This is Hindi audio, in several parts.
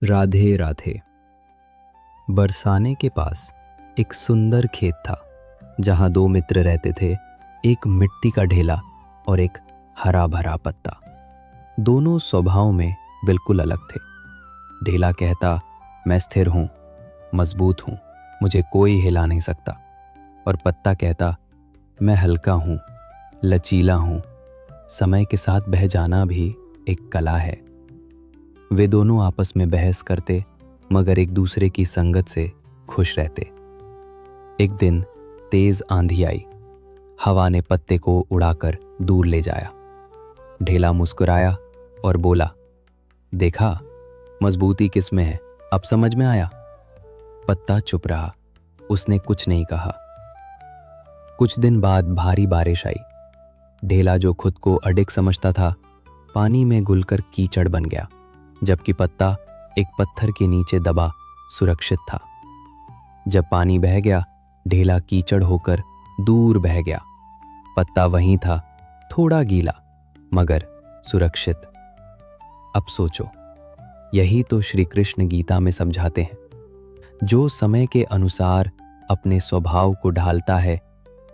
राधे राधे। बरसाने के पास एक सुंदर खेत था जहां दो मित्र रहते थे। एक मिट्टी का ढेला और एक हरा भरा पत्ता। दोनों स्वभाव में बिल्कुल अलग थे। ढेला कहता, मैं स्थिर हूं, मजबूत हूं, मुझे कोई हिला नहीं सकता। और पत्ता कहता, मैं हल्का हूं, लचीला हूं, समय के साथ बह जाना भी एक कला है। वे दोनों आपस में बहस करते मगर एक दूसरे की संगत से खुश रहते। एक दिन तेज आंधी आई। हवा ने पत्ते को उड़ाकर दूर ले जाया। ढेला मुस्कुराया और बोला, देखा, मजबूती किस में है, अब समझ में आया। पत्ता चुप रहा, उसने कुछ नहीं कहा। कुछ दिन बाद भारी बारिश आई। ढेला जो खुद को अडिग समझता था, पानी में घुलकर कीचड़ बन गया, जबकि पत्ता एक पत्थर के नीचे दबा सुरक्षित था। जब पानी बह गया, ढेला कीचड़ होकर दूर बह गया। पत्ता वहीं था, थोड़ा गीला मगर सुरक्षित। अब सोचो, यही तो श्री कृष्ण गीता में समझाते हैं। जो समय के अनुसार अपने स्वभाव को ढालता है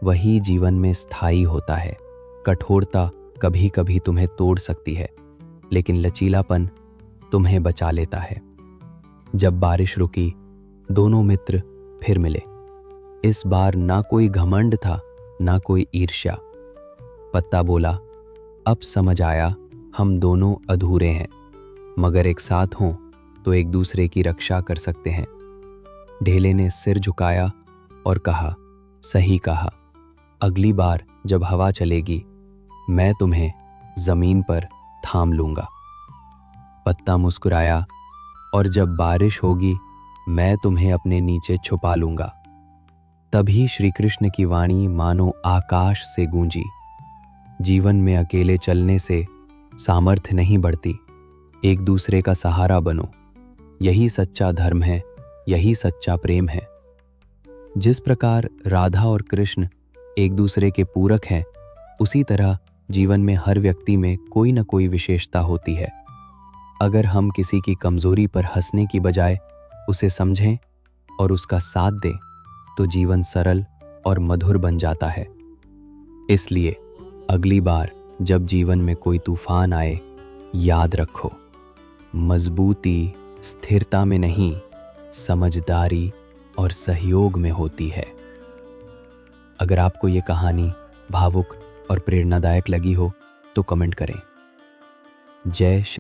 वही जीवन में स्थायी होता है। कठोरता कभी कभी तुम्हें तोड़ सकती है, लेकिन लचीलापन तुम्हें बचा लेता है। जब बारिश रुकी, दोनों मित्र फिर मिले। इस बार ना कोई घमंड था, ना कोई ईर्ष्या। पत्ता बोला, अब समझ आया, हम दोनों अधूरे हैं, मगर एक साथ हों तो एक दूसरे की रक्षा कर सकते हैं। ढेले ने सिर झुकाया और कहा, सही कहा, अगली बार जब हवा चलेगी मैं तुम्हें जमीन पर थाम लूंगा। पत्ता मुस्कुराया, और जब बारिश होगी मैं तुम्हें अपने नीचे छुपा लूंगा। तभी श्री कृष्ण की वाणी मानो आकाश से गूंजी, जीवन में अकेले चलने से सामर्थ्य नहीं बढ़ती, एक दूसरे का सहारा बनो। यही सच्चा धर्म है, यही सच्चा प्रेम है। जिस प्रकार राधा और कृष्ण एक दूसरे के पूरक हैं, उसी तरह जीवन में हर व्यक्ति में कोई न कोई विशेषता होती है। अगर हम किसी की कमजोरी पर हंसने की बजाय उसे समझें और उसका साथ दें, तो जीवन सरल और मधुर बन जाता है। इसलिए अगली बार जब जीवन में कोई तूफान आए, याद रखो, मजबूती स्थिरता में नहीं, समझदारी और सहयोग में होती है। अगर आपको ये कहानी भावुक और प्रेरणादायक लगी हो तो कमेंट करें। जय श्री